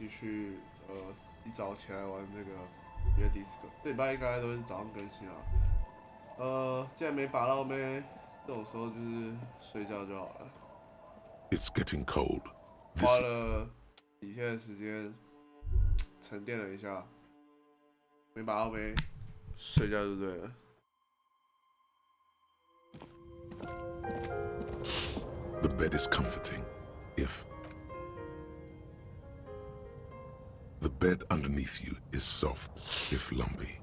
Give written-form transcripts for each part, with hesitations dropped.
继续一早起来玩这个极乐迪斯可。这礼拜应该都是早上更新啊。既然没把到妹，这种时候就是睡觉就好了。It's getting cold. 花了几天的时间沉淀了一下，没把到妹，睡觉就对了。The bed is comforting, if the bed underneath you is soft, if lumpy.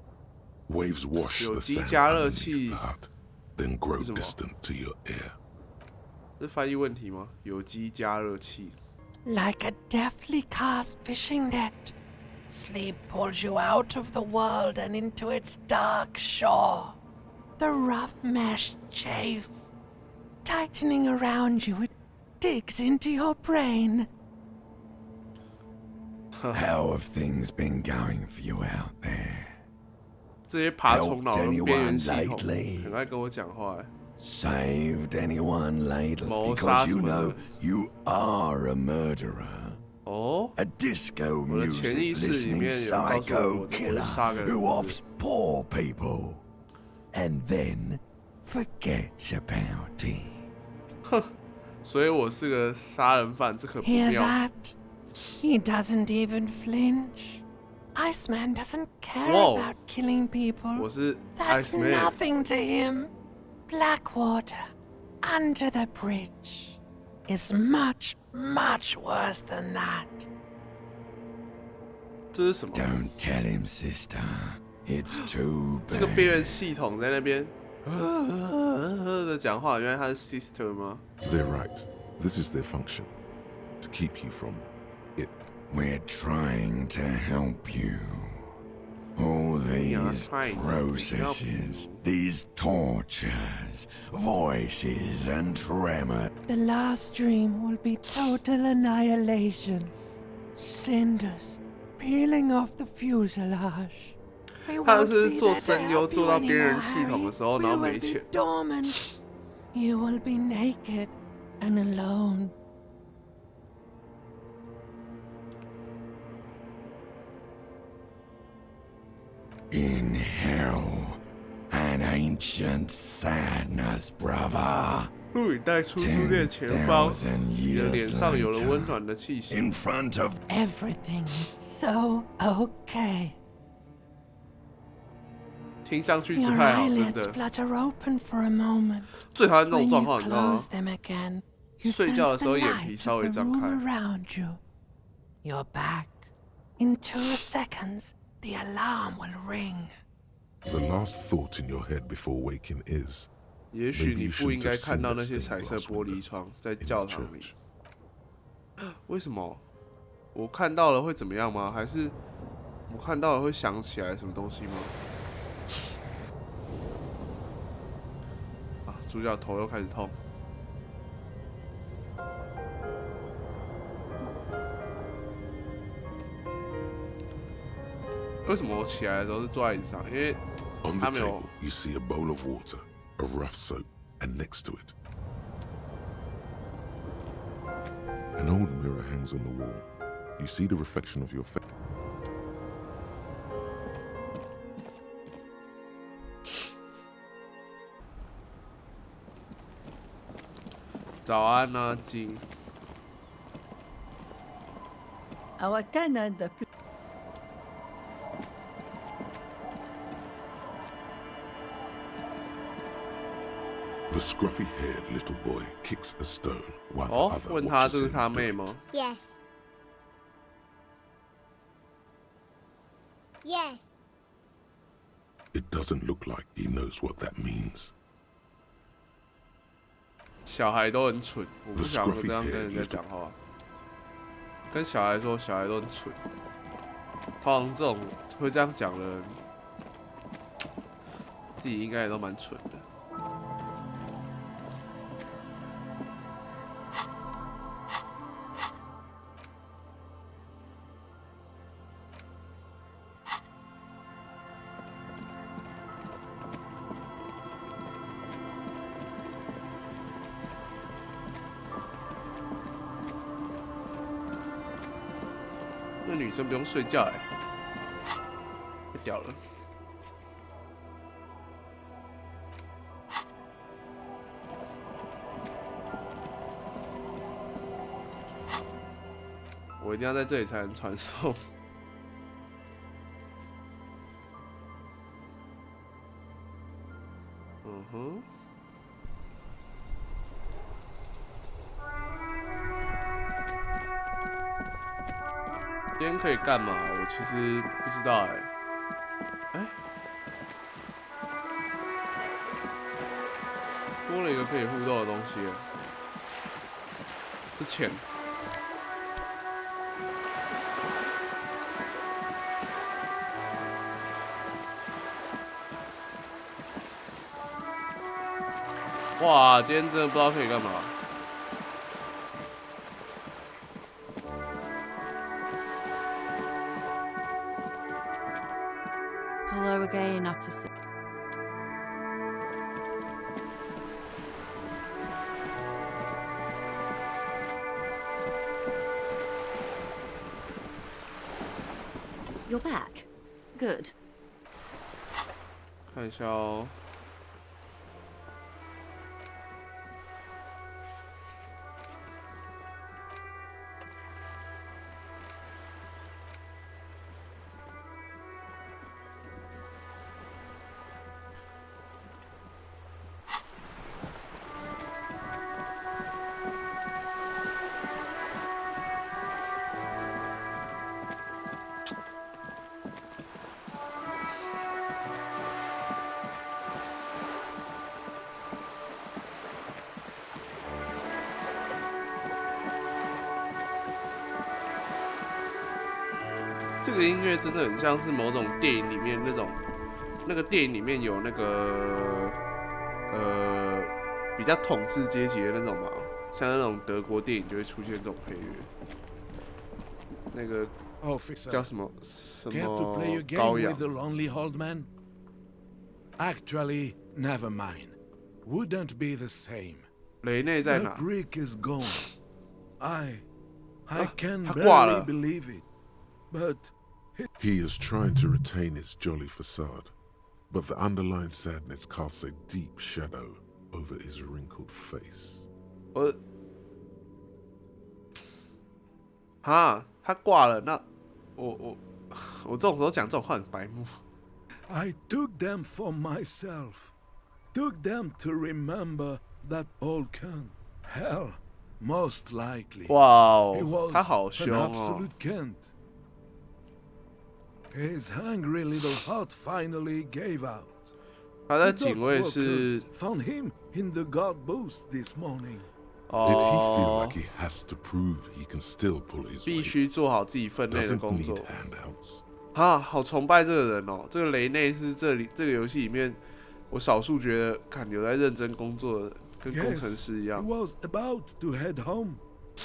Waves wash the sand underneath the hut, then grow distant to your ear. 是翻译问题吗？有机加热器。Like a deftly cast fishing net, sleep pulls you out of the world and into its dark shore. The rough mesh chafes. Tightening around you, it digs into your brain. How have things been going for you out there? 这些爬虫脑的边缘系统很爱跟我讲话。Saved anyone lately? Because you know you are a murderer. A disco music listening psycho killer who offs poor people and then forgets about it. 所以我是个杀人犯，这可不 Hear 妙。 that? He doesn't even flinch. Iceman doesn't care about killing people. 我是 That's Iceman。 nothing to him. Blackwater, under the bridge, is much, much worse than that. 这是什么？ Don't tell him, sister. It's too 这个边缘 bad. 系统在那边的讲话，原来他是 sister 吗？ They're right. This is their function, to keep you from it. We're trying to help you. All these processes, these tortures, voices and tremor. The last dream will be total annihilation. Cinders peeling off the fuselage. We 他 won't 是 be 做 there to 声优 help 做 you 到边缘 anymore, 系统的 Harry. 时候，然 We 后没 will be 钱。 dormant. You will be naked and alone. In hell, an ancient sadness, brother. 录影带出租店前方， 10,000你的脸 years 上有了温 later, 暖的气息。 in front of Everything is so okay. 听上去不 Your 太好，真 eyelids 的。 flutter open for a moment. 最讨厌这种 When 状 you 况，你知道吗 close？them again, you 睡 sense 觉的 the 时候眼皮 light 稍 of 微 the 张 room 开。 around you. You're back. In 2 seconds, the alarm will ring. The last thought in your head before waking is, 也许你不应该看到那些彩色玻璃窗在 in 教 the 堂里。 church. 为什么？我看到了会怎么样吗？还是我看到了会想起来什么东西吗？啊，主角头又开始痛。为什么我起来的时候是坐在椅子上？因为 On 他 the 没有 table, you see a bowl of water, a rough soap, and next to it, an old mirror hangs on the wall. You see the reflection of your face. 早安啊，金。 Our tenant, The scruffy-haired little boy kicks a stone while the 哦， other 问他这 watches 是 him 他 do 妹吗？ it. Yes. Yes. It doesn't look like he knows what that means. 小孩都很蠢，我不想这样跟人家讲话。跟小孩说，小孩都很蠢。通常这种会这样讲的人，自己应该也都蛮蠢的。那女生不用睡觉太屌了。我一定要在这里才能传送。嗯哼。今天可以干嘛？我其实不知道多了一个可以互动的东西了，是钱。哇，今天真的不知道可以干嘛。Hello again, officer. You're back. Good. 看一下哦。这个音乐真的很像是某种电影里面那个电影里面有那个比较统治阶级的那种嘛，像那种德国电影就会出现这种配乐。那个叫什么羔羊 ？Actually, never mind. Wouldn't be the same. 雷内在哪 The brick is gone. I can 他挂了 barely believe it, but He is trying to retain his jolly facade, but the underlying sadness casts a deep shadow over his wrinkled face. 他挂了，那我这种时候讲这种话很白目。I took them for myself. Took them to remember that old cunt. Hell, most likely. 哇哦 He was 他好 an 凶哦。 absolute cunt. His hungry little heart finally gave out. 他在 The 警卫 dock 室 workers found him in the guard booth this morning. Did he feel 哦 like，he has to prove he can still pull his 必 weight? 须做好自己分内的 Doesn't 工 need 作。 handouts. 好崇拜这个人哦！这个雷内是这个游戏里面我少数觉得有在认真工作的人，跟工程 Yes, 师一 he 样。 was about to head home.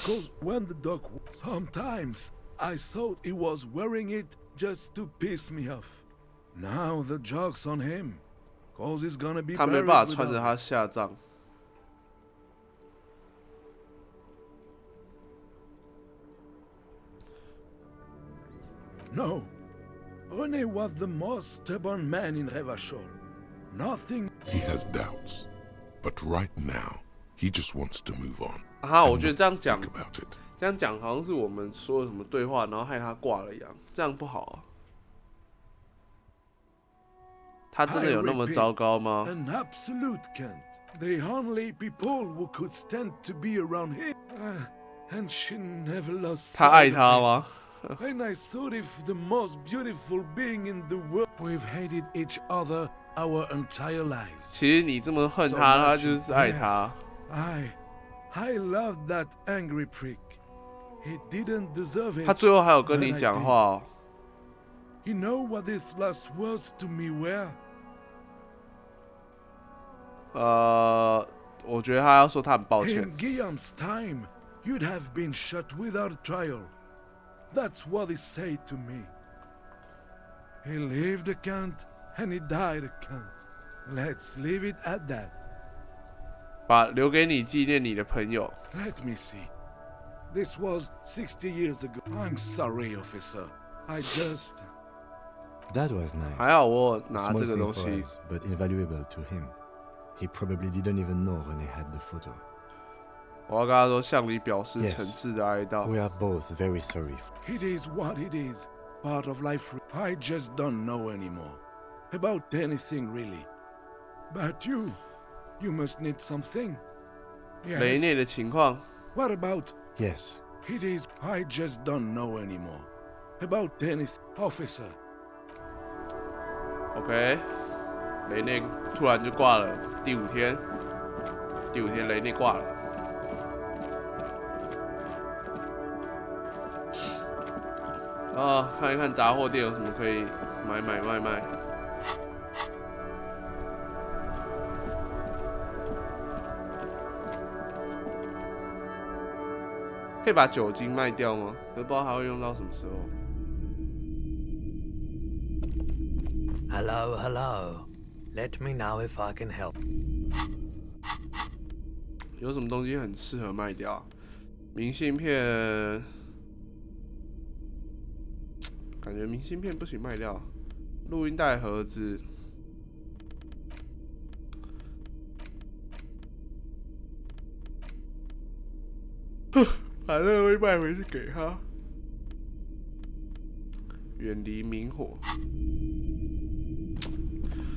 Cause when the dock, sometimes I thought he was wearing it just to piss me off. Now the joke's on him. Cause he's gonna be 他没 buried 办法穿着 without 它下葬。No. René was the most stubborn man in Revachol. Nothing. He has doubts, but right now, he just wants to move on. 我觉得这样讲 Think about it. 这样讲好像是我们说了什么对话，然后害他挂了一样，这样不好啊。他真的有那么糟糕吗？ An absolute cunt. The only people who could stand to be around him. And she never lost 他爱 sight 他 of 吗？ it. And I thought if the most beautiful being in the world. We've hated each other our entire lives. 其实你这么恨 So 他， much 他就是爱 yes. 他。 I love that angry prick. He didn't deserve it. 他最后还有跟你 but I 讲 did. 话哦。 You know what his last words to me were? 我觉得他要说他很抱歉。 In Guillaume's time, you'd have been shot without trial. That's what he said to me. He lived a cunt and he died a cunt. Let's leave it at that. 留给你纪念你的朋友。 Let me see. This was 60 years ago. I'm sorry, officer. I just... That was nice. 还好我 A 拿 small 这个 thing 东 for 西。 us, but invaluable to him. He probably didn't even know René had the photo. 我要跟他说，向你表示 Yes. 诚挚的哀悼。 We are both very sorry. It is what it is. Part of life. I just don't know anymore. About anything, really. But you must need something. 雷 Yes. 内的情况， What about... Yes. It is... I just don't know anymore. About anything. Officer. OK， 雷内突然就挂了。第5天，雷内挂了。啊，看一看杂货店有什么可以买。可以把酒精卖掉吗？可是不知道还会用到什么时候。 Hello, hello. Let me know if I can help. 有什么东西很适合卖掉？明信片，感觉明信片不行卖掉。录音带盒子，把这个东西卖回去给他。远离明火。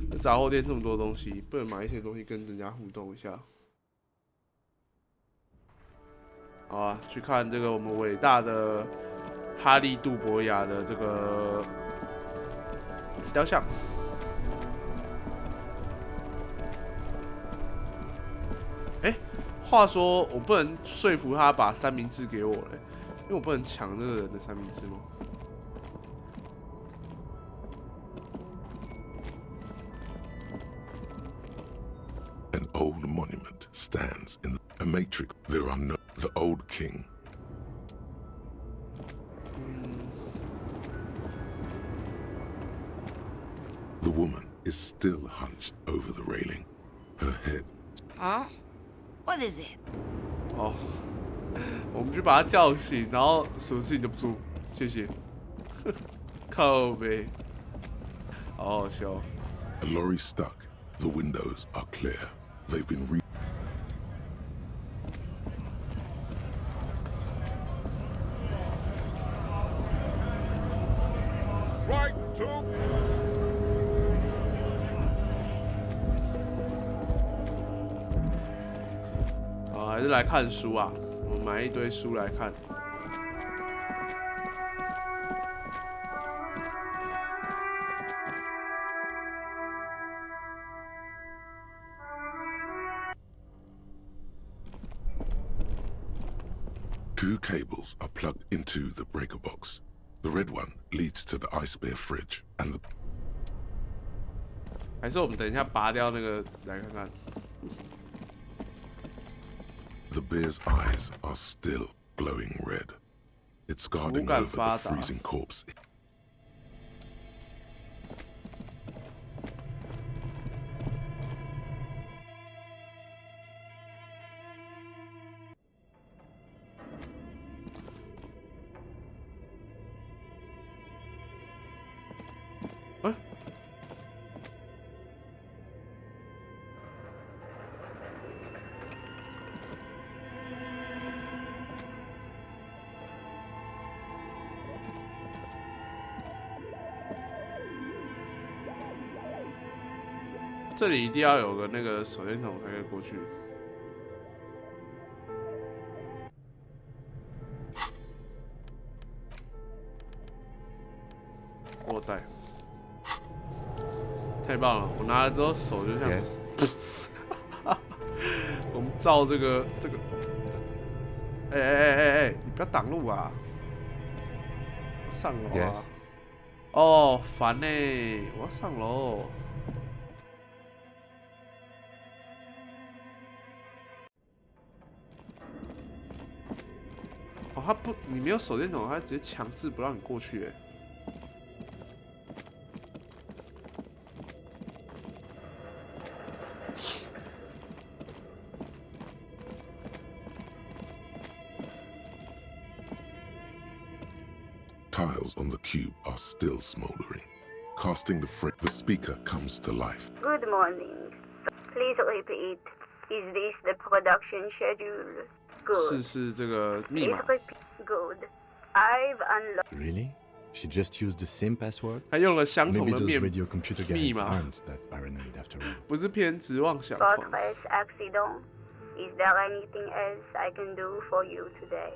这杂货店这么多东西，不能买一些东西跟人家互动一下。好啊，去看这个我们伟大的哈利·杜博雅的这个雕像。话说我不能说服他把三明治给我了，因为我不能抢这个人的三明治吗？ An old monument stands in a matrix. There are no... The old king. The woman is still hunched over the railing. Her head... Huh? What is it? 哦，我们去把他叫醒，然后什么事情都不做，谢谢。靠北，好好笑。 A lorry stuck. The windows are clear. They've been Right to... 还是来看书啊！我买一堆书来看。Two cables are plugged into the breaker box. The red one leads to the ice bear fridge, and the... 还是我们等一下拔掉那个来看看。 The bear's eyes are still glowing red. It's guarding over the freezing corpse. What? 这里一定要有个那个手电筒才可以过去。我带，太棒了！我拿了之后手就像， Yes. 我们照这个，哎，你不要挡路啊！我上楼啊！ Yes. 哦，烦呢，我要上楼。 哦，他不，你没有手电筒，他直接强制不让你过去，哎。tiles on the cube are still smoldering. Casting the speaker comes to life. Good morning. Please repeat. Is this the production schedule? Good. 是这个密码。Good. I've unlocked. Really? She just used the same password? 他用了相同 Maybe 的 those radio computer 密 guys 码， aren't that paranoid after all. 不是偏执妄想狂。 Fortress accident. Is there anything else I can do for you today?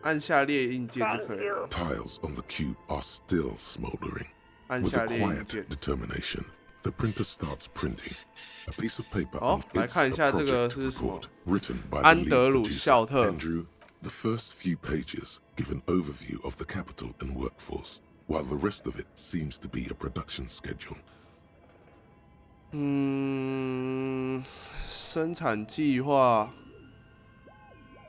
按下列印键就 Thank 可以了。 you. Tiles on the cube are still smoldering. 按 With 下 a 列印 quiet 键。 determination, the printer starts printing. A piece of paper 好， on 来 it's 看 a 一下这个 project 是什么 report written by the 安 lead 德鲁 producer 肖特。 Andrew. The first few pages give an overview of the capital and workforce, while the rest of it seems to be a production schedule. 生产计划，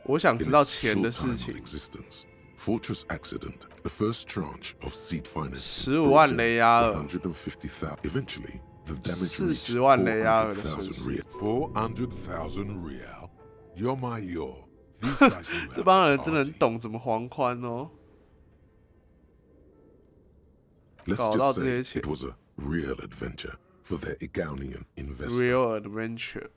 我想 In 知道 its 钱的 short 事 time of 情。 existence, Fortress Accident, the first tranche of seed financing, 15万雷亚尔 150,000. Eventually, the damage 40 reached 万雷亚尔的损 400,000 失。 real. 400,000 real. You're my yo. These guys knew 这 how 帮 to 人真的很 party. 懂怎么还宽哦。 Let's 搞到 just 这些 say 钱 it was a real adventure for their Egonian investor. Real adventure。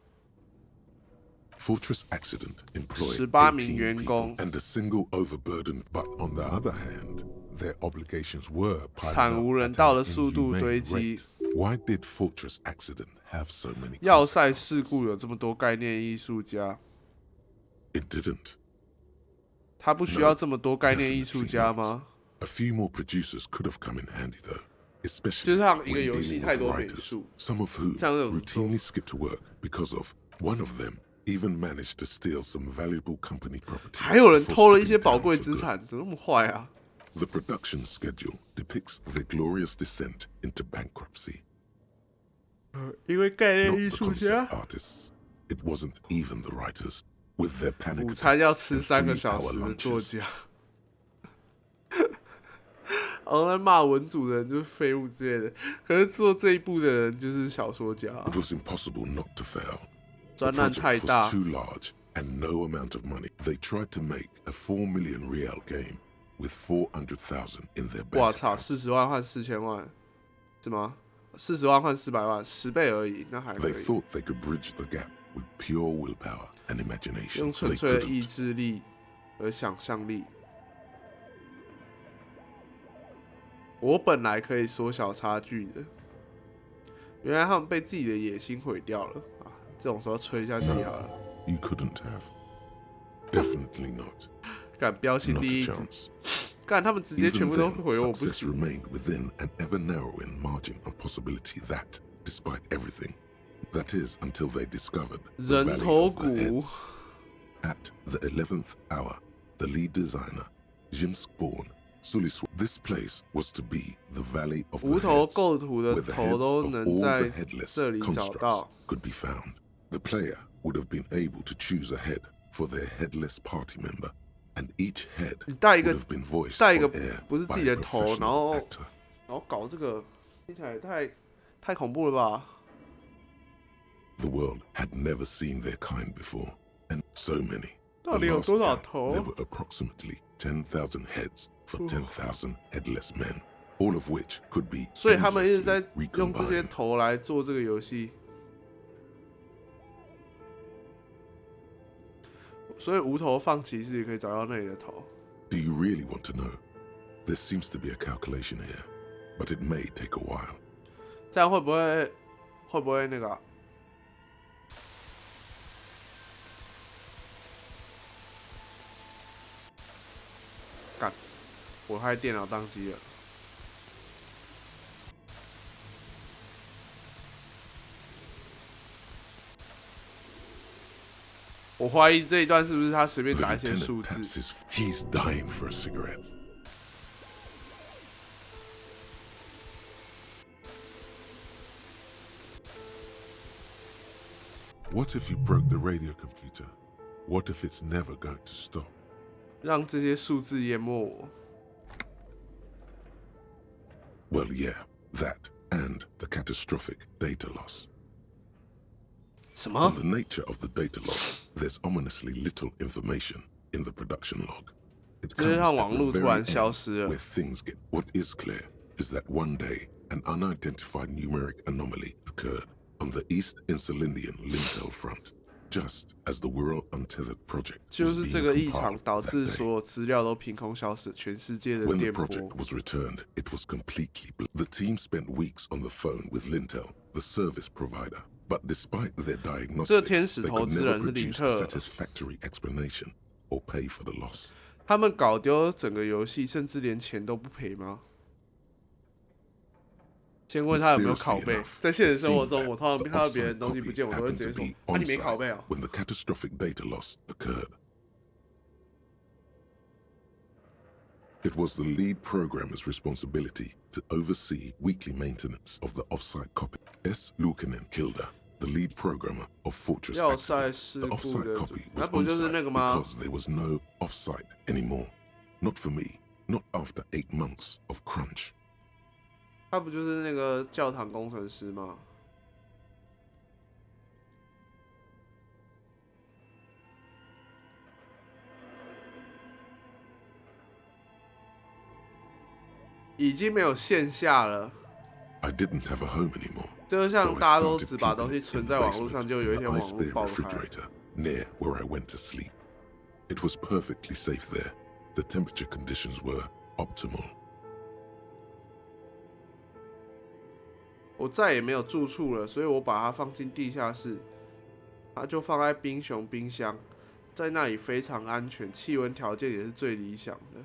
Fortress Accident employed 18名 18员 people 工 and a single overburdened. But on the other hand, their obligations were piling 惨 up 无人 at 道 an 的速度 inhumane 堆积 rate.。 Why did Fortress Accident have so many 要塞 consequences? 事故有这么多概念艺术家， It didn't. 他不需要这么多概念艺术家吗？ A few more producers could have come in handy though, 就 especially 像一个 when 游戏 dealing 太 with 多美 writers, 术， some of whom 这样怎么做？ routinely skip to work because of one of them even managed to steal some valuable company property. 还有人 before 偷了一些 stepping 宝 down 贵 for 资 good. 产，怎么那么坏啊？ The production schedule depicts their glorious descent into bankruptcy. 因为概念 Not 艺 the 术家 concept， artists. It wasn't even the writers. With their panic 午餐要 attacks 吃 and 3个小 3-hour 时的作 lunches. 家。然后在骂文组的人就是废物之类的，可是做这一部的人就是小说家， It was impossible not to fail. 专 The 案太 project 大 was，too large and no amount of money. They tried to make a 4 million real game with 400,000 in their 我 bank 操， account. 40万换4000万，是吗？40万换400万，10倍而已，那还可 They 以。 thought they could bridge the gap with pure willpower and imagination. 用纯 They 粹的意 couldn't. 志力和想象力。我本来可以缩小差距的，原来他们被自己的野心毁掉了啊！这种时候吹一下自己好了， You couldn't have. Definitely not. 干标新 Not 立 a 异， chance. 干他们直接全 Even 部都 then, 毁了，我不 success 行。 remained within an ever-narrowing margin of possibility that, despite everything, that is until they discovered the 人 Valley 头 of the 骨 Heads. At the 11th hour, the lead designer, Jim Spawn, this place was to be the Valley of the 无头 Heads, 构图的 where the 头 heads 都 of 能 all 在 the headless 这里找 constructs 到。 could be found. The player would have been able to choose a head for their headless party member, and each head 你带一 would 个 have been voiced 带一个 on air 不是自 by 己 a 的头，然 professional 后 actor. 然后搞这个，听起来太恐怖了吧？ The world had never seen their kind before, and so many. 到底 The 有 last 多少 count, 头 there？were approximately 10,000 heads for 10,000 headless men, all of which could be 所以他们一直在 endlessly 用这些 recombined. 头来做这个游戏。所以无头放骑士也可以找到那里的头。 Do you really want to know? There seems to be a calculation here, but it may take a while. 这样会不会那个啊、干，我害电脑宕机了。我怀疑这一段是不是他随便 The 打一些 lieutenant 数字？ taps he's dying for a cigarette. What if you broke the radio computer? What if it's never going to stop? 让这些数字淹没我。 Well, yeah, that and the catastrophic data loss. 什 On 么？ the nature of the data loss, there's ominously little information in the production log. It 就是 comes 让 at 网 the 络突 very 然消 end 失了 where。things get. What is clear is that one day an unidentified numeric anomaly occurred on the East Insulindian Lintel front, just as the Wirral Untethered project 就 was 是 being 这个异常 compiled 导 that 致 day. 所有资料都凭空消失，全世界的 When the 电 project 波。 was returned, it was completely. The team spent weeks on the phone with Lintel, the service provider. But despite their 这天 diagnostics, 使 they 投 could 资 never 人是林 produce a 克， satisfactory explanation or pay for the loss. 他们搞丢整个游戏，甚至连钱都不赔吗？先问他有没有拷贝。在现实生活中，我通常看到别人东西不见，我都会直接说：“啊，你没拷贝啊。” When the catastrophic data loss occurred, it was the lead programmer's responsibility to oversee weekly maintenance of the offsite copy. S. Lukanen Kilda, the lead programmer of Fortress 要 Accident. 塞事 The 故 offsite 的 copy 那 was 不就是 onsite 那个吗？ because there was no offsite anymore. Not for me. Not after 8 months of crunch. 他不就是那个教堂工程师吗？已经没有线下了。 I didn't have a home anymore. 就 So 像 I 大家都 started 只把 keeping 东西 it 存 in 在 the 网络上， basement 就有一 in 天 the 网络 ice 爆 bear 开。 refrigerator near where I went to sleep. It was perfectly safe there. The temperature conditions were optimal. 我再也没有住处了，所以我把它放进地下室，它就放在冰熊冰箱，在那里非常安全，气温条件也是最理想的。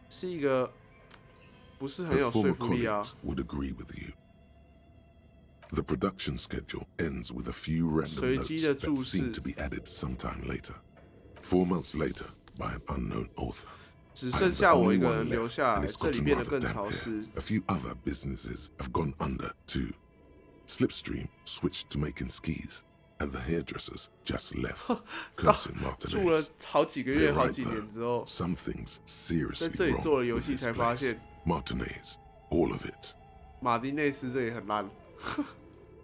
是一个不是很 The 有说 former 服力啊。 colleagues would agree with you. The production schedule ends with a few random 随 notes 机的 that 注 seem 释 to be added sometime later. 4 months later, by an unknown author. 只 I 剩 am the 下我 only 一个 one 人留 left, 下 and 来， it's 这里 gotten 变得 rather 更 damp 潮 here. 湿。 A few other businesses have gone under too. Slipstream switched to making skis, and the hairdressers just left, cursing 住了 Martinez. 好几个月、 They're 好 right 几 though. 年之后， Some things 在 seriously 这里 wrong 做了游 with 戏 this 才发 place. 现， Martinez, all of it. 马丁内斯这里很烂。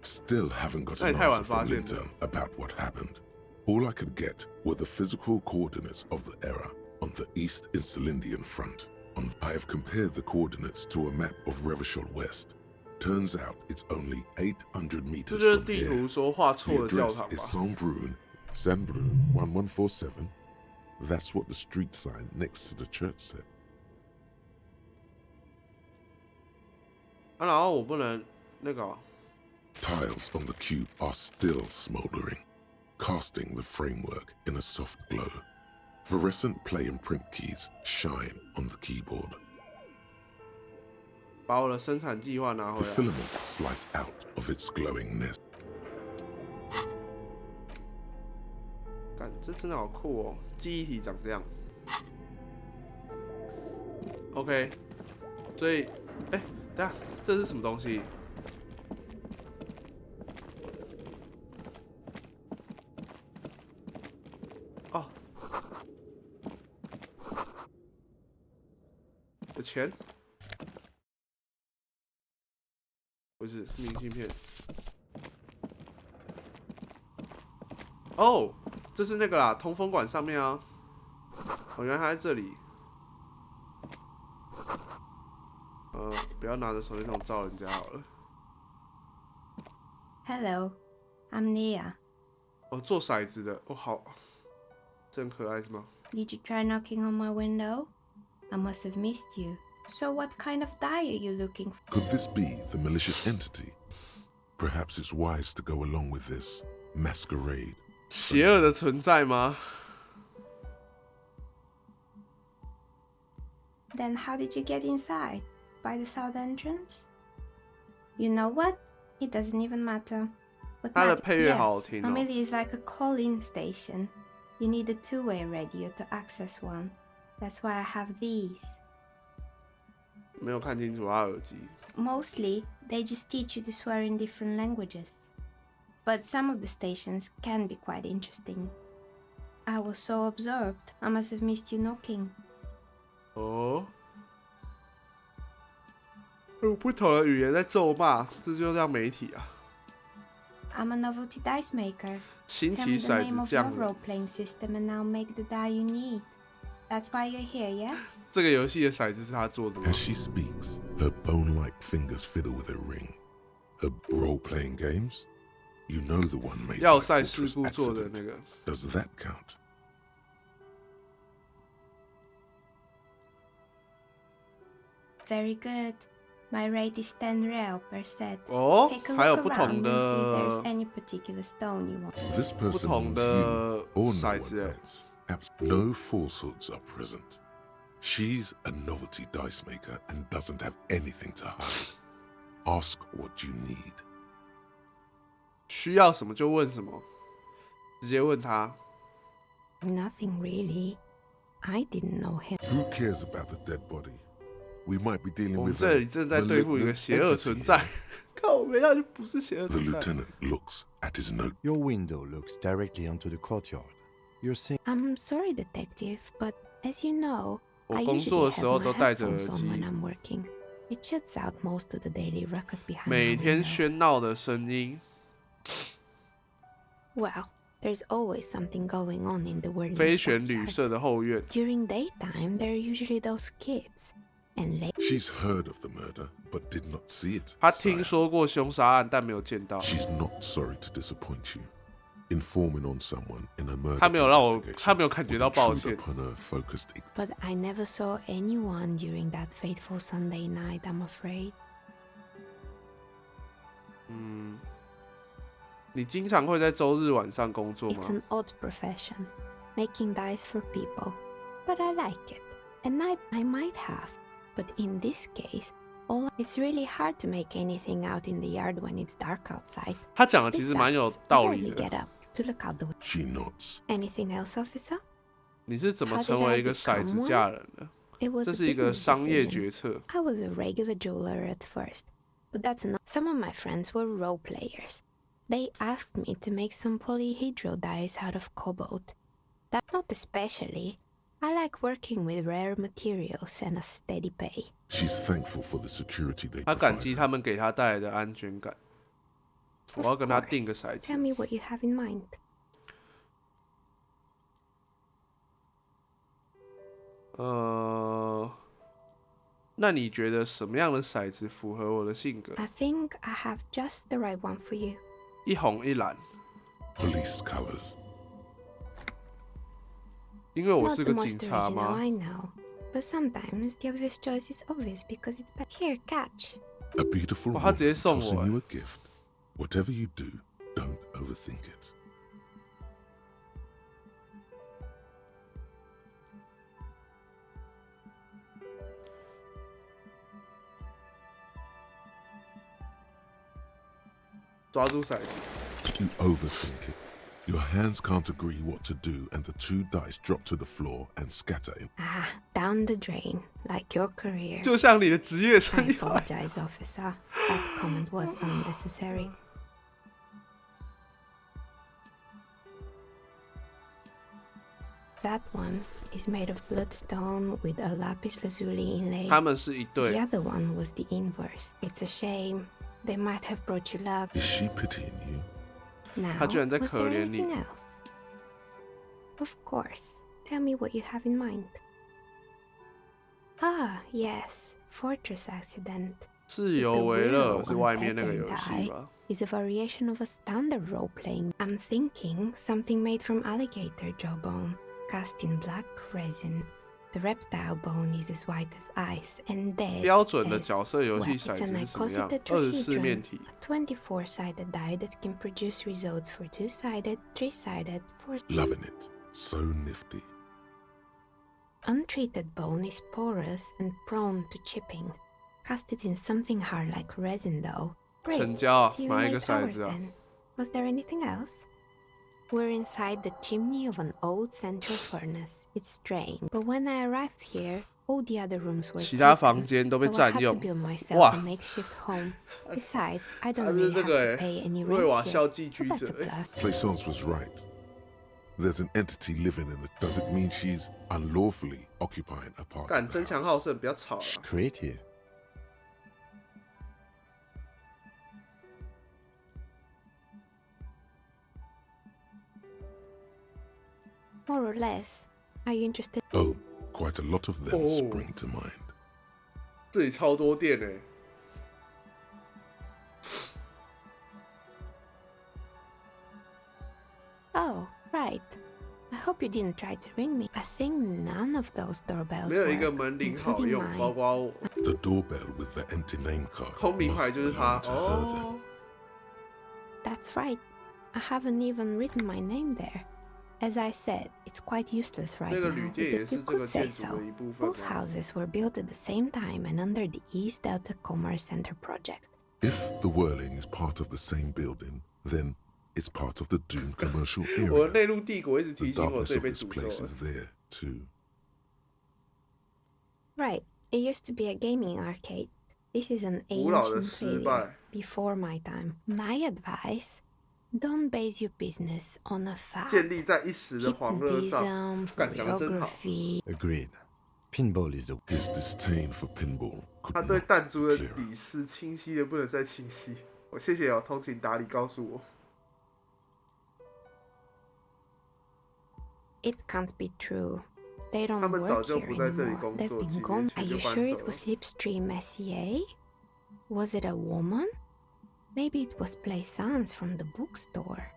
Still haven't got 那 an 你太晚 answer 发 from 现的。 Lintel about what happened. All I could get were the physical coordinates of the error on the East Insulindian front. I have compared the coordinates to a map of Revachol West. Turns out it's only 800这 meters 就是 from 地图 here. 说画 The 错的教 address 堂 is 吧？ Saint-Brun 1147. That's what the street sign next to the church said. 啊，然后我不能那个哦、 Tiles on the cube are still smoldering, casting the framework in a soft glow. Fluorescent play and print keys shine on the keyboard. 把我的生产计划拿 The 回来。 filament slides out of its glowing nest. 干，这真的好酷哦！记忆体长这样。OK， 所以，哎，等一下，这是什么东西？哦，有钱？不是明信片。哦，这是那个啦，通风管上面啊。哦，原来它在这里。不要拿着手电筒照人家好了。 Hello, I'm Nia. 哦，做骰子的，哦，好，真可爱是吗？ Did you try knocking on my window? I must have missed you. So what kind of die are you looking for? Could this be the malicious entity? Perhaps it's wise to go along with this masquerade. 邪恶的存在吗？ Then how did you get inside? By the south entrance? You know what? It doesn't even matter. What 它的 matters, 配乐好好 yes, 听哦。 Amelie is like a call-in station. You need a two-way radio to access one. That's why I have these. 没有看清楚他耳机。 Mostly, they just teach you to swear in different languages. But some of the stations can be quite interesting. I was so absorbed, I must have missed you knocking. 哦，用不同的语言在咒骂，这就叫媒体啊。I'm a novelty dice maker. 新 Tell 奇 me the 骰 name 子 of 匠 your 人。 role-playing system and I'll make the die you need. That's why you're here, yes? 这个游戏的骰子是他做的吗 As she speaks, her bone-like fingers fiddle with a ring. Her role-playing games? You know the one made by 要塞事 Fortress 故做的 Accident. 那个。 Does that count? Very good. My rate is 10 real per set. 哦， Take a 还有 look 不 around 同 and see if 的 there's any particular stone you want. This 不 person 同 means 的 you or no 骰子 one 哎。 else. No falsehoods are present. She's a novelty dice maker and doesn't have anything to hide. Ask what you need. 需要什么就问什么，直接问他。 Nothing really. I didn't know him. Who cares about the dead body? We might be dealing 我们 with 这 a 里正在对付一个 malignant 邪恶 entity 存 here. 在。靠，没那就不是邪恶 The 存在。 lieutenant looks at his note. Your window looks directly onto the courtyard. You're saying I'm sorry, detective, but as you know, 我 I 工 usually 作的时 have 候 my 都戴着耳 headphones on 机 when，I'm working. It shuts out most of the daily ruckus behind 每 my 天 window. 喧闹的声音。 Well, there's always something going on in the Whirling 飞旋旅 backyard. 社的后院， During daytime, there are usually those kids. And late, She's heard of the murder, but did not see it. 他 sire. 听说过凶杀案，但没有见到。 She's not sorry to disappoint you. Informing on someone in a murder 他没有让我， investigation 他没有感觉到 would 抱 intrude 歉。 upon her focused but I never saw anyone during that fateful Sunday night, I'm afraid. 你经常会在周日晚上工作 It's 吗？ an odd profession, making dice for people. But I like it. And I might have. But in this case, it's really hard to make anything out in the yard when it's dark outside. 他讲的其实蛮有 Besides, I 道理 rarely 的 get。up to look out the window. She nods. Anything else, officer? 你是怎么 How did 成为 I 一个 become 骰子 one? 匠人的？ It was 这 a 是一个 business 商业 decision. 决策。 I was a regular jeweler at first, but that's enough. Some of my friends were role players. They asked me to make some polyhedral dice out of cobalt. That not especially. I like working with rare materials and a steady pay. She's thankful for the security they 他感 provide. 激他们给他带来的安全感。我要跟他定个骰 Tell 子。 me what you have in mind. 那你觉得什么样的骰子符合我的性格？ I think I have just the right one for you. 一红一蓝， Police colors. 因为我 Not 是 the 个 most 警察 original, 吗？ I know. But sometimes the obvious choice is obvious because it's bad. Here, catch. A beautiful 哇，他 woman 直接送我 tossing you a gift. Whatever you do, don't overthink it. 抓住骰子， You overthink it. Your hands can't agree what to do, and the two dice drop to the floor and scatter in. Ah, down the drain, like your career. 就像你的职业生 I 涯。 apologize, officer. That comment was unnecessary. That one is made of bloodstone with a lapis lazuli inlay. 他们是一 The 对， other one was the inverse. It's a shame. They might have brought you luck. Is she pitying you? Now, 他居然在 was 可 there 怜你。 anything else? Of course. Tell me what you have in mind. Ah, yes. Fortress Accident. 自由为乐是外面那个游戏吧？ Is a variation of a standard role-playing. I'm thinking something made from alligator jawbone, cast in black resin. The reptile bone is as white as ice and dead 标准的 as- 角色游 well, 戏 it's 骰 an 子是什么样 icosahedron,？ 24面体， a 24-sided die that can produce results for 2-sided, 3-sided, 4. Loving it. So nifty. Untreated bone is porous and prone to chipping. Cast it in something hard like resin, though. Great. 成交啊 See you 买一 late 个骰 hours 子啊 then. Was there anything else? We're inside the chimney of an old central furnace. It's strange, but when I arrived here, all the other rooms were 其他 taken, 房间都被 so I 占 had to 用。 build myself 哇 a makeshift home. Besides, I 他 don't 是 really 这 have 个 to pay any 瑞 rent 瓦 here, 校寄 so 居 that's 者 a plus. Plaisance was right. There's an entity living in it. Does it mean she's unlawfully occupying a part 干 of the 争强 house? 好胜，不要吵了 She's。creative. More or less. Are you interested? Oh, quite a lot of them spring to mind. 这里超多店欸。Oh, right. I hope you didn't try to ring me. I think none of those doorbells 没有一个门铃好用，包括 The doorbell with the empty name card 空名牌就是它。 must belong to her then. 哦， That's right. I haven't even written my name there. As I said, it's quite useless right 那个 now, 旅店也 because 是 you 这个 could say 建筑 so. 的一部分 Both 吗？ houses were built at the same time and under the East Delta Commerce Center project. If the Whirling is part of the same building, then it's part of the doomed commercial 我的 area. 内陆帝国一直 The 提醒我 darkness 这里 of 被 this 诅咒 place 了。 is there, too. Right. It used to be a gaming arcade. This is an 古老的 ancient 失 failure 败。 before my time. My advice: don't base your business on a fact. 建立在一时的狂热上。 Hypnotism, 干，讲得真好。 choreography. Agreed. Pinball is the His disdain for pinball 他 could 对 not 弹珠的 be clearer. 鄙视清晰的不能再清晰。我谢谢通情达理告诉我。 It can't be true. They don't 他们早 work 就 here 不在这里 anymore. 工 They've 作，几 been gone. 年 Are 前就 you 搬 sure 走 it 了。 was Slipstream SEA? Was it a woman? Maybe it was Plaisance from the bookstore.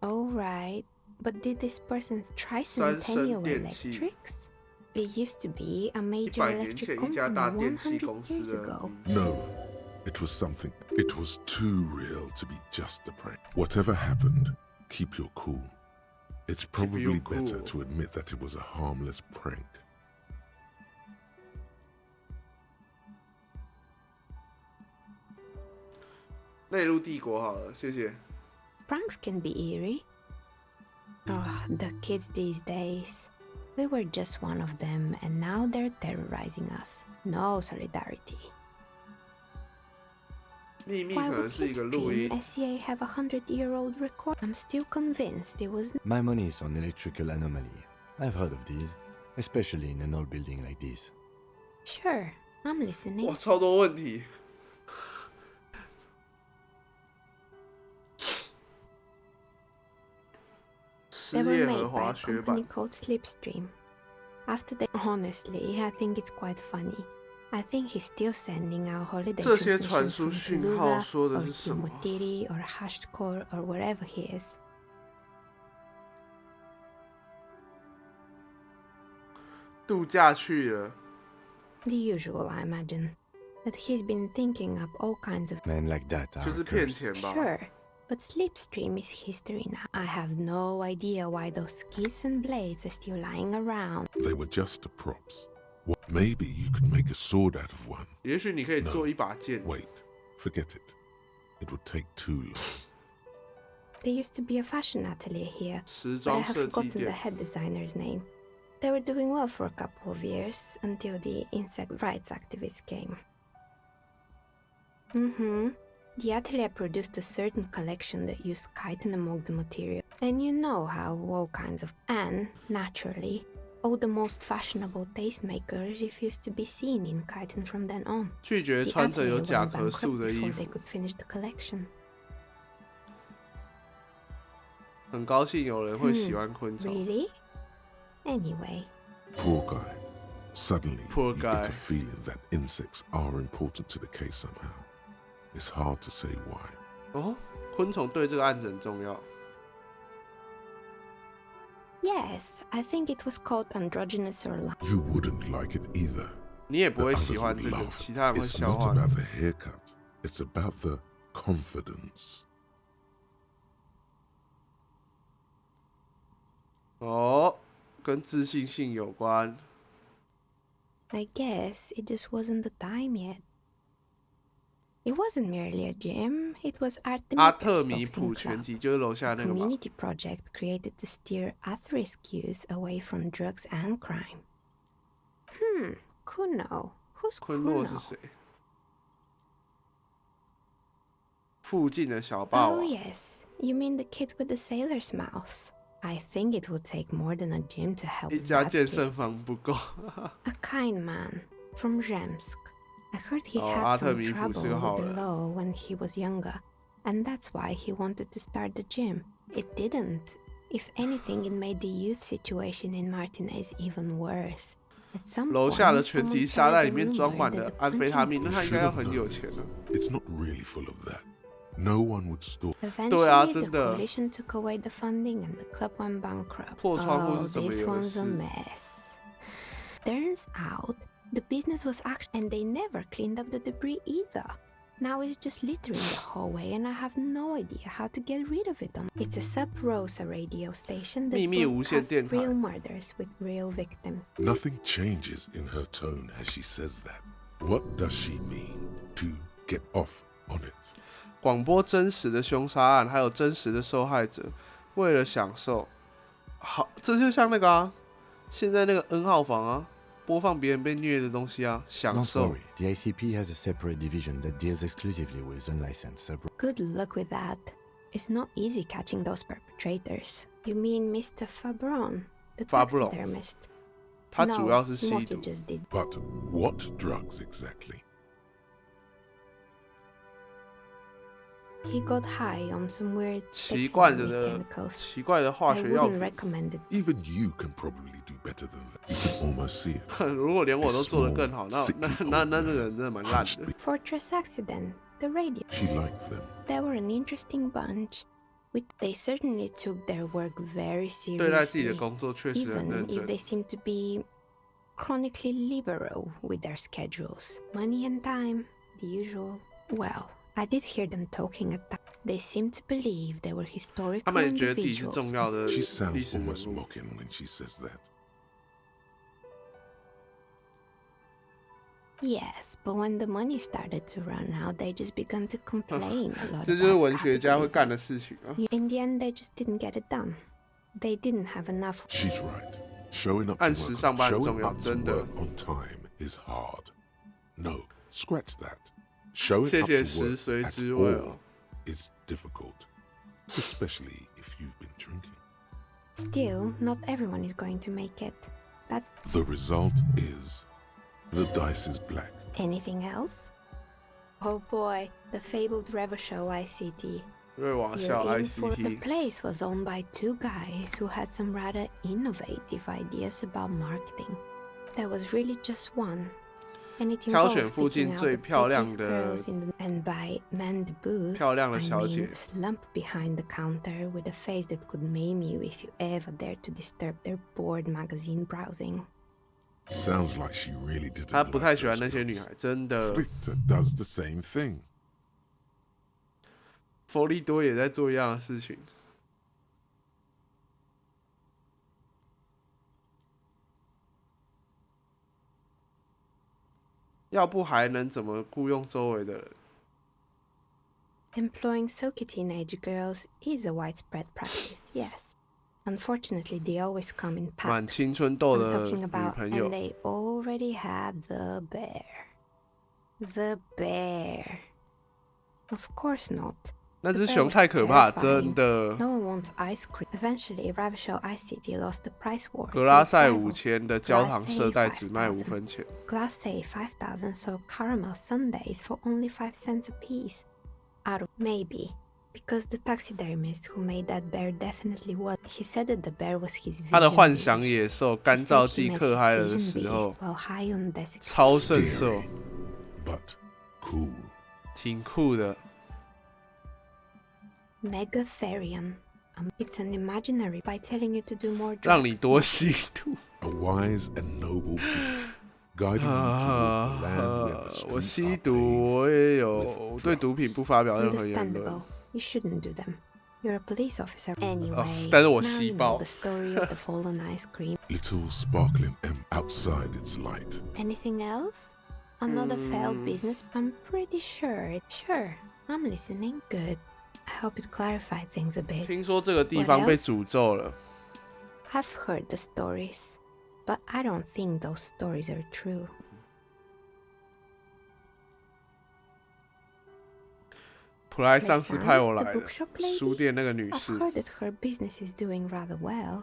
Oh, right. But did this person try Centennial 电器 Electrics? It used to be a major 100年 electric 前一家大 company 电器 100公司 years 的 ago. 名字。 No, it was something. It was too real to be just a prank. Whatever happened, keep your cool. It's probably your better cool. to admit that it was a harmless prank. 内陆帝国好了，谢谢。 Pranks can be eerie. Oh, the kids these days. We were just one of them, and now they're terrorizing us. No solidarity. 秘密可 Why 能 would 是一个录音 Slipstream。SEA have a 100-year-old record? I'm still convinced it was. My money is on electrical anomaly. I've heard of these, especially in an old building like this. Sure, I'm listening. 哇，超多问题。失 They were 业和 made by 滑 a 雪板 company。called Slipstream. After they, honestly, I think it's quite funny. I think he's still sending out holiday 这些 transmissions 传输 from 讯号 Tulula 说的 or 是什么？ Kimotiri or Hashkor or wherever he is. 度假去了。 The usual, I imagine. That he's been thinking up all kinds of. Men like that 就 are 是骗 cursed. 钱吧。 Sure, but Slipstream is history now. I have no idea why those skis and blades are still lying around. They were just the props. What? Maybe you could make a sword out of one. 也许你可以做一把剑。 Wait, forget it. It would take too long. There used to be a fashion atelier here, 时 but I 装 have 设计 forgotten the 店。 head designer's name. They were doing well for a couple of years until the insect rights activists came. The atelier produced a certain collection that used chitin among the material. And you know how all kinds of. And, naturally, all the most fashionable tastemakers refused to be seen in chitin from then on. 拒绝 The 穿着有 atelier 甲 went 壳素 bankrupt 的衣 before 服 they。could finish the collection. 很高兴有人会喜欢昆虫。 Really? Anyway. Poor guy. Suddenly, Poor you guy. get a feeling that insects are important to the case somehow. It's hard to say why. 哦，昆虫对这个案子很重要。 Yes, I think it was called androgynous or You wouldn't like it either. 你也不 The 会 others 喜欢 would 这个， laugh. 其他人会 It's 笑 not 话你。 about the haircut. It's about the confidence. 哦，跟自信性有关。 I guess it just wasn't the time yet. It wasn't merely a gym, it was 阿 Artemis 特米 boxing 普拳 club, 击就是楼下 a 那个吧？ community project created to steer at-risk youth away from drugs and crime. Kuno. Who's 昆诺是 Kuno? 谁？附近的小霸 Oh 王。 yes, you mean the kid with the sailor's mouth. I think it would take more than a gym to help 一家 that 健 kid. 身房不够。 A kind man from Zemsk. I heard he Oh, had some Artemis trouble 是个好 with the 人。 law when he was younger. and that's why he wanted to start the gym. It didn't. If anything, it made the youth situation in Martinez even worse. 楼下的拳击沙袋里面装满了安非他命，那他应该要很有钱了。It's not really full of that. No one would store. Eventually, the coalition took away the funding and the club went bankrupt. 破窗户 Oh, 是怎么 this 一回 one's 事 a mess. Turns out, the business was actually, and they never cleaned up the debris either. Now it's just littering the hallway, and I have no idea how to get rid of it. It's a Sub-Rosa radio station that broadcasts real murders with real victims. Nothing changes in her tone as she says that. What does she mean to get off on it? 广播真实的凶杀案，还有真实的受害者，为了享受，好，这就像那个啊，现在那个 N 号房啊。播放别人被虐的东西啊，享受。No, sorry. The ICP has a separate division that deals exclusively with unlicensed Good luck with that. It's not easy catching those perpetrators. You mean Mr. Fabron, the taxidermist? 他主要是吸毒。 But what drugs exactly? He got high on some weird 奇怪的化学药品。 Even you can probably do better than that. You can almost see it. 如果连我都做得更好，那这个人真的蛮烂的。 Fortress Accident, the radio. She liked them. They were an interesting bunch. They certainly took their work very 对待自己的 seriously, 工作确实很认 even if 真。 they seemed to be chronically liberal with their schedules. Money and time, the usual. Well, I did hear them talking at that. They seemed to believe they were historical 他们也觉得自己是重要的 She 历 sounds 史人 almost 物。 mocking when she says that. Yes, but when the money started to run out, they just began to complain a lot 这就是 about 文学家会 capitalism. 干的事情啊。 In the end, they just didn't get it done. They didn't have enough. She's right. Showing up 按 to 时 work, 上班很 showing 重要， up to 真的。 work on time is hard. No, scratch that. Showing 谢 up 谢 to 食 work 髓 at 知味 all 哦。 is difficult, especially if you've been drinking. Still, not everyone is going to make it. That's The result is the dice is black. anything else? Oh boy, the fabled Revo Show ICT. 瑞瓦 You're 校 in for the ICT， place was owned by two guys who had some rather innovative ideas about marketing. There was really just one. And it 挑 involved 选附 picking 近 out 最 the 漂亮 prettiest 的 girls in the, and by man the booth, 漂亮的 I 小姐 mean slump behind the counter with a face that could maim you if you ever dared to disturb their bored magazine browsing. Sounds like she really didn't 他不太 like 喜欢 those 那些女 girls. 孩，真的。 Victor does the same thing. 弗利多也在做一样的事情。要不还能怎么雇佣周围的人？ Employing silky teenage girls is a widespread practice, yes. Unfortunately, they always come in 满 packs. 青春痘 I'm 的 talking 女 about, 朋 and 友， they already had the bear. The bear. Of course not. 那只熊太可怕，真的。 No one wants ice cream. Eventually, Ravishell ICT lost the price war. 格拉塞 to its 5000 rival. 的焦糖色带只卖5分钱。 Class A 5000 sold caramel sundaes for only 5 cents a piece. Out of maybe. Because the taxidermist who made that bear definitely was. He said that the bear was his 他的 vision 幻想 beast. 野兽 He 干 said 燥 he 剂 met 嗑 his 嗨了的 vision 时候 beast，while high on desiccation. 超圣兽， Scary, but cool. 挺酷的。 Megatherium. It's an imaginary by telling you to do more 让你 drugs. 多吸毒。 A wise and noble beast, guiding you toward the land where the 我 streets 吸 are 毒， paved 我也有 with 对毒品不发表任何言论 Understandable.。You shouldn't do them. You're a police officer. Anyway, 但是我 now 吸 you 爆 know the story of the fallen ice cream. little sparkling M outside its light. Anything else? Another failed business? I'm pretty sure. Sure, I'm listening. Good. I hope it clarified things a bit. 听说这个地方被诅咒了。 I've heard the stories, but I don't think those stories are true. 普莱上司派我来 The 的 bookshop lady? 书店那个女 I've 士， heard that her business is doing rather well.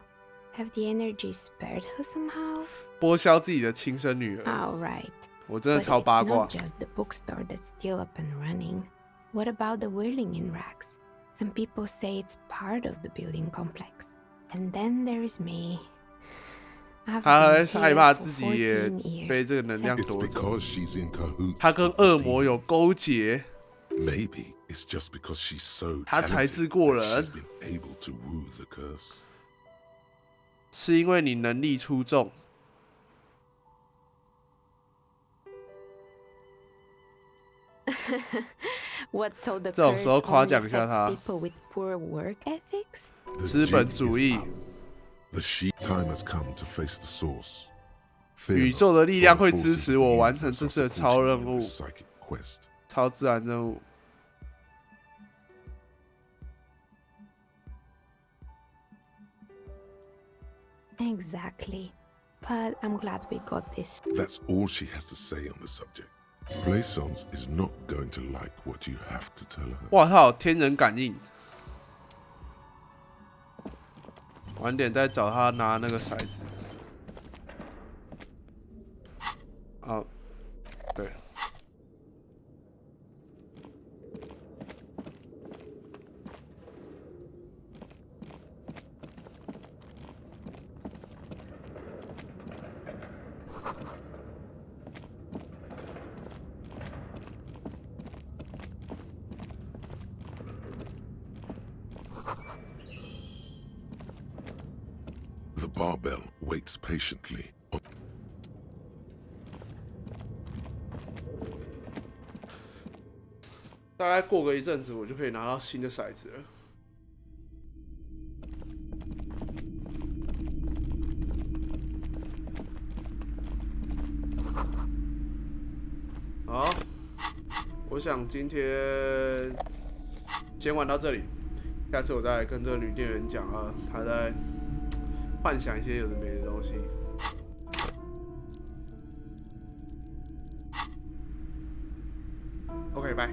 Have the energy spared her somehow? 剥削自己的亲生女儿， All right. 我真的 But 超 it's 八卦 not。just the bookstore that's still up and running. What about the whirling in rags? Some people say it's part of the building complex. And then there is me. 他害怕自己也被这个能量夺走。他跟恶魔有勾结。Maybe it's just because she's so 他才智过人。是因为你能力出众。这种时候夸奖一下他。资本主义。宇宙的力量会支持我完成这次的超任务。超自然任务。Exactly, but I'm glad we got this. That's all she has to say on the subject. Plaisance is not going to like what you have to tell her. 哇靠，天人感应！晚点再找他拿那个骰子。啊，对。The barbell waits patiently. 大概过个一阵子，我就可以拿到新的骰子了。好，我想今天先玩到这里，下次我再来跟这个女店员讲啊，她在幻想一些有的没的东西。OK， 拜。